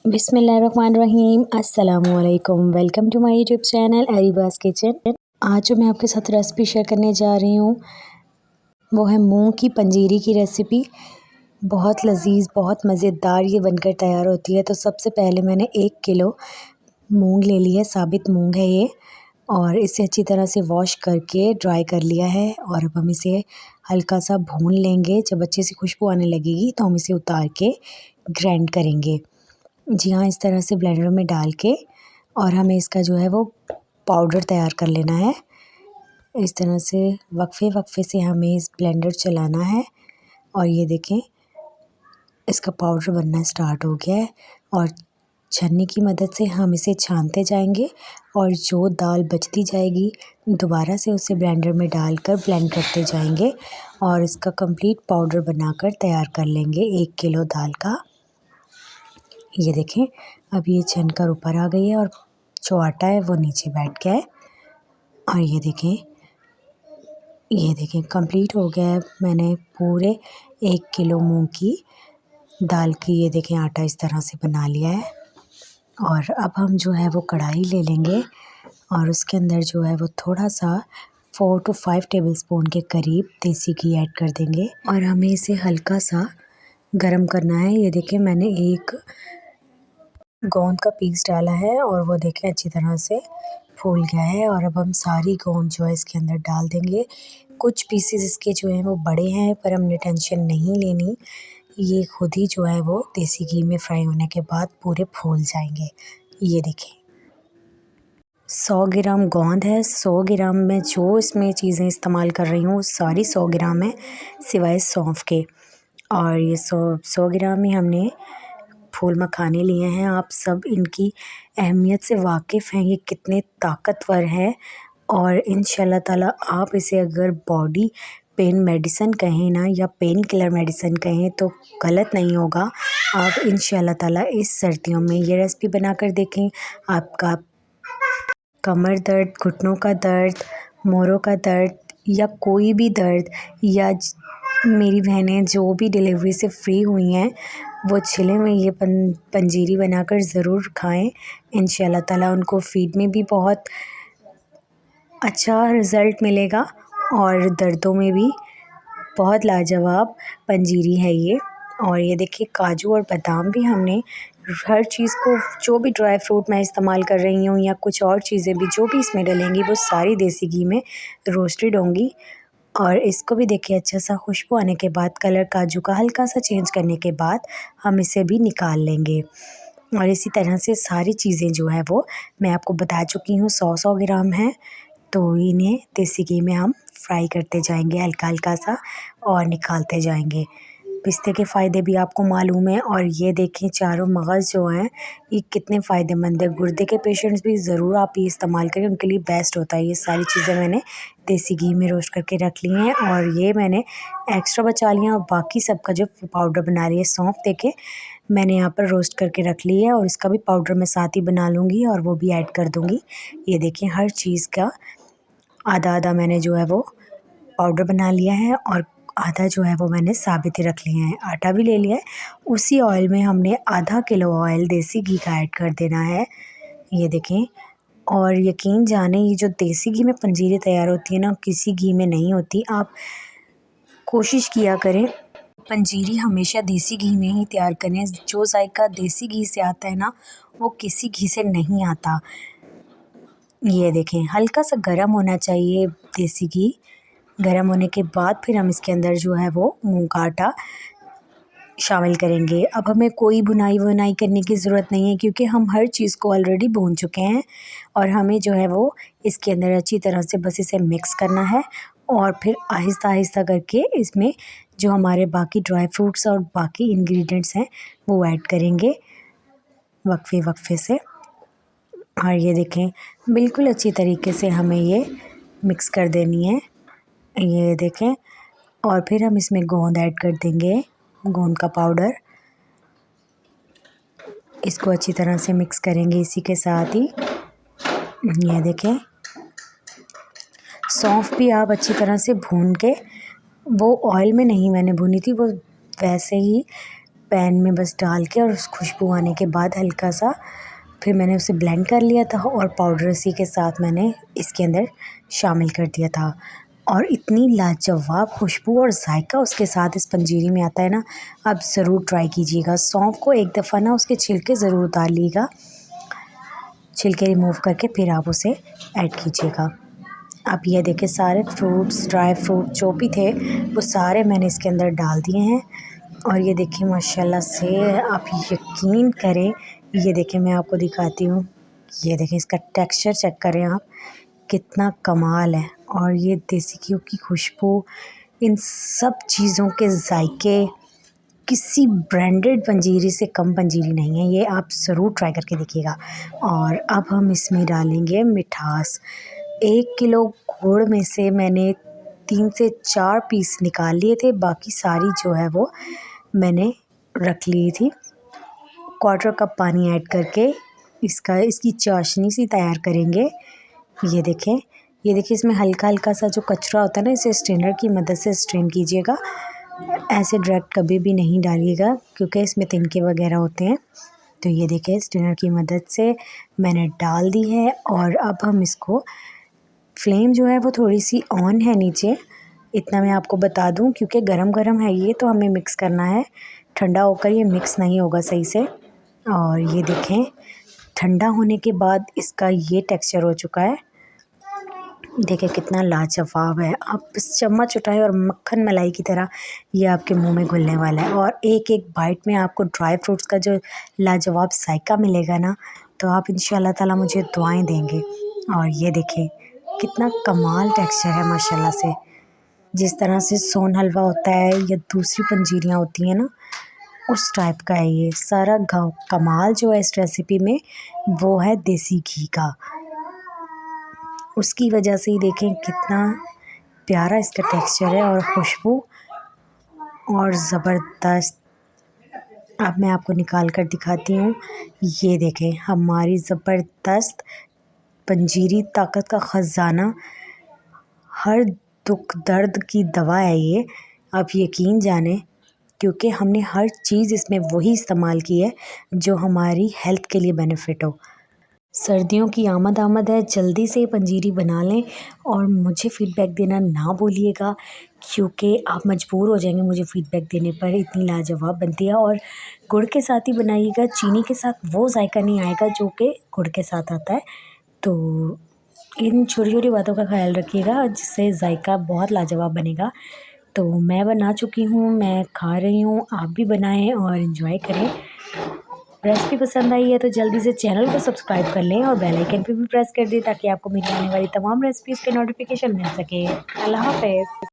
बिस्मिल्लाहिर्रहमानिर्रहीम अस्सलामुअलैकुम। Welcome to my YouTube channel Areeba's kitchen. आज जो मैं आपके साथ रेसिपी शेयर करने जा रही हूँ वो है मूंग की पंजीरी की रेसिपी। बहुत लजीज, बहुत मज़ेदार ये बनकर तैयार होती है। तो सबसे पहले मैंने 1 किलो मूंग ले लिया है, साबित मूंग है ये, और इसे अच्छी तरह से वॉश करके ड्राई कर लिया है। और अब हम इसे हल्का सा भून लेंगे। जब अच्छे से खुशबू आने लगेगी तो हम इसे उतार के ग्राइंड करेंगे। जी हाँ, इस तरह से ब्लेंडर में डाल के और हमें इसका जो है वो पाउडर तैयार कर लेना है। इस तरह से वक्फे से हमें इस ब्लेंडर चलाना है। और ये देखें, इसका पाउडर बनना स्टार्ट हो गया है। और छन्नी की मदद से हम इसे छानते जाएंगे और जो दाल बचती जाएगी दोबारा से उसे ब्लेंडर में डालकर ब्लेंड करते जाएंगे और इसका कंप्लीट पाउडर बनाकर तैयार कर लेंगे 1 किलो दाल का। ये देखें, अब ये छनकर ऊपर आ गई है और जो आटा है वो नीचे बैठ गया है। और ये देखें कंप्लीट हो गया है। मैंने पूरे 1 किलो मूंग की दाल की ये देखें आटा इस तरह से बना लिया है। और अब हम जो है वो कढ़ाई ले लेंगे और उसके अंदर जो है वो थोड़ा सा 4 to 5 टेबलस्पून के करीब देसी घी ऐड कर देंगे और हमें इसे हल्का सा गरम करना है। ये देखें, मैंने एक गोंद का पीस डाला है और वो देखें अच्छी तरह से फूल गया है। और अब हम सारी गोंद जो है इसके अंदर डाल देंगे। कुछ पीसेस इसके जो हैं वो बड़े हैं, पर हमने टेंशन नहीं लेनी, ये खुद ही जो है वो देसी घी में फ्राई होने के बाद पूरे फूल जाएंगे। ये देखें, 100 ग्राम गोंद है। 100 ग्राम में जो इसमें चीज़ें इस्तेमाल कर रही हूँ सारी 100 ग्राम है, सिवाय सौंफ के। और ये 100 ग्राम ही हमने फूल मखाने लिए हैं। आप सब इनकी अहमियत से वाकिफ़ हैं, ये कितने ताकतवर हैं। और इंशाल्लाह ताला आप इसे अगर बॉडी पेन मेडिसिन कहें ना, या पेन किलर मेडिसिन कहें तो गलत नहीं होगा। आप इंशाल्लाह ताला इस सर्दियों में ये रेसिपी बनाकर देखें। आपका कमर दर्द, घुटनों का दर्द, मोरों का दर्द या कोई भी दर्द, या मेरी बहनें जो भी डिलीवरी से फ्री हुई हैं वो छिले में ये पंजीरी बनाकर ज़रूर खाएं। इंशाल्लाह ताला उनको फीड में भी बहुत अच्छा रिज़ल्ट मिलेगा और दर्दों में भी बहुत लाजवाब पंजीरी है ये। और ये देखिए, काजू और बादाम भी हमने हर चीज़ को, जो भी ड्राई फ्रूट मैं इस्तेमाल कर रही हूँ या कुछ और चीज़ें भी जो भी इसमें डलेंगी वो सारी देसी घी में रोस्टेड होंगी। और इसको भी देखिए अच्छा सा खुशबू आने के बाद, कलर काजू का हल्का सा चेंज करने के बाद हम इसे भी निकाल लेंगे। और इसी तरह से सारी चीज़ें जो है वो मैं आपको बता चुकी हूँ 100 ग्राम है। तो इन्हें देसी घी में हम फ्राई करते जाएंगे हल्का हल्का सा और निकालते जाएंगे। पिस्ते के फ़ायदे भी आपको मालूम है। और ये देखें, चारों मगज़ जो हैं ये कितने फ़ायदेमंद है। गुर्दे के पेशेंट्स भी ज़रूर आप ये इस्तेमाल करें, उनके लिए बेस्ट होता है। ये सारी चीज़ें मैंने देसी घी में रोस्ट करके रख ली हैं और ये मैंने एक्स्ट्रा बचा लिया। और बाकी सबका जो पाउडर बना रही है सौंफ देके मैंने यहाँ पर रोस्ट करके रख ली है और इसका भी पाउडर मैं साथ ही बना लूँगी और वो भी ऐड कर दूँगी। ये देखें, हर चीज़ का आधा आधा मैंने जो है वो पाउडर बना लिया है और आधा जो है वो मैंने साबित ही रख लिया है। आटा भी ले लिया है। उसी ऑयल में हमने आधा किलो ऑयल देसी घी का ऐड कर देना है। ये देखें, और यकीन जाने ये जो देसी घी में पंजीरी तैयार होती है ना, किसी घी में नहीं होती। आप कोशिश किया करें पंजीरी हमेशा देसी घी में ही तैयार करें। जो जायका देसी घी से आता है ना वो किसी घी से नहीं आता। ये देखें, हल्का सा गर्म होना चाहिए देसी घी। गर्म होने के बाद फिर हम इसके अंदर जो है वो मूंग का आटा शामिल करेंगे। अब हमें कोई भुनाई करने की ज़रूरत नहीं है क्योंकि हम हर चीज़ को ऑलरेडी भून चुके हैं। और हमें जो है वो इसके अंदर अच्छी तरह से बस इसे मिक्स करना है और फिर आहिस्ता आहिस्ता करके इसमें जो हमारे बाकी ड्राई फ्रूट्स और बाकी इंग्रेडिएंट्स हैं वो ऐड करेंगे वक्फे से। और ये देखें, बिल्कुल अच्छी तरीके से हमें ये मिक्स कर देनी है। ये देखें, और फिर हम इसमें गोंद ऐड कर देंगे, गोंद का पाउडर। इसको अच्छी तरह से मिक्स करेंगे इसी के साथ ही। ये देखें, सौंफ भी आप अच्छी तरह से भून के, वो ऑयल में नहीं मैंने भुनी थी, वो वैसे ही पैन में बस डाल के और उस खुशबू आने के बाद हल्का सा फिर मैंने उसे ब्लेंड कर लिया था और पाउडर इसी के साथ मैंने इसके अंदर शामिल कर दिया था। और इतनी लाजवाब खुशबू और जायका उसके साथ इस पंजीरी में आता है ना, आप ज़रूर ट्राई कीजिएगा। सौंफ को एक दफ़ा ना उसके छिलके ज़रूर उतार लीजिएगा, छिलके रिमूव करके फिर आप उसे ऐड कीजिएगा। अब ये देखिए सारे फ्रूट्स, ड्राई फ्रूट जो भी थे वो सारे मैंने इसके अंदर डाल दिए हैं। और ये देखिए माशाल्लाह से आप यकीन करें, ये देखिए मैं आपको दिखाती हूँ, ये देखिए इसका टेक्सचर चेक करें आप, कितना कमाल है। और ये देसी घी की खुशबू, इन सब चीज़ों के जायके किसी ब्रांडेड पंजीरी से कम पंजीरी नहीं है, ये आप ज़रूर ट्राई करके देखिएगा। और अब हम इसमें डालेंगे मिठास। 1 किलो गुड़ में से मैंने 3 से 4 पीस निकाल लिए थे, बाकी सारी जो है वो मैंने रख ली थी। 1/4 कप पानी ऐड करके इसकी चाशनी सी तैयार करेंगे। ये देखें इसमें हल्का हल्का सा जो कचरा होता है ना, इसे स्ट्रेनर की मदद से स्ट्रेन कीजिएगा। ऐसे डायरेक्ट कभी भी नहीं डालिएगा क्योंकि इसमें तिनके वगैरह होते हैं। तो ये देखिए स्ट्रेनर की मदद से मैंने डाल दी है। और अब हम इसको, फ्लेम जो है वो थोड़ी सी ऑन है नीचे, इतना मैं आपको बता दूं, क्योंकि गरम गरम है ये, तो हमें मिक्स करना है, ठंडा होकर ये मिक्स नहीं होगा सही से। और ये देखें ठंडा होने के बाद इसका ये टेक्सचर हो चुका है, देखिए कितना लाजवाब है। आप बस चम्मच उठाएं और मक्खन मलाई की तरह ये आपके मुंह में घुलने वाला है। और एक एक बाइट में आपको ड्राई फ्रूट्स का जो लाजवाब जायका मिलेगा ना, तो आप इंशाल्लाह ताला मुझे दुआएं देंगे। और ये देखें कितना कमाल टेक्सचर है माशाल्लाह से। जिस तरह से सोन हलवा होता है या दूसरी पंजीरियाँ होती हैं ना, उस टाइप का है ये सारा। कमाल जो है इस रेसिपी में वो है देसी घी का, उसकी वजह से ही देखें कितना प्यारा इसका टेक्सचर है और खुशबू और ज़बरदस्त। अब मैं आपको निकाल कर दिखाती हूँ, ये देखें हमारी ज़बरदस्त पंजीरी, ताकत का ख़जाना, हर दुख दर्द की दवा है ये, आप यकीन जानें, क्योंकि हमने हर चीज़ इसमें वही इस्तेमाल की है जो हमारी हेल्थ के लिए बेनिफिट हो। सर्दियों की आमद है, जल्दी से पंजीरी बना लें और मुझे फ़ीडबैक देना ना भूलिएगा, क्योंकि आप मजबूर हो जाएंगे मुझे फ़ीडबैक देने पर, इतनी लाजवाब बनती है। और गुड़ के साथ ही बनाइएगा, चीनी के साथ वो जायका नहीं आएगा जो कि गुड़ के साथ आता है। तो इन छोटी छोटी बातों का ख्याल रखिएगा जिससे जायका बहुत लाजवाब बनेगा। तो मैं बना चुकी हूँ, मैं खा रही हूँ, आप भी बनाएं और इन्जॉय करें। रेसिपी पसंद आई है तो जल्दी से चैनल को सब्सक्राइब कर लें और बेल आइकन पे भी प्रेस कर दें ताकि आपको मेरी आने वाली तमाम रेसिपीज़ के नोटिफिकेशन मिल सके। अल्लाह हाफ़िज़।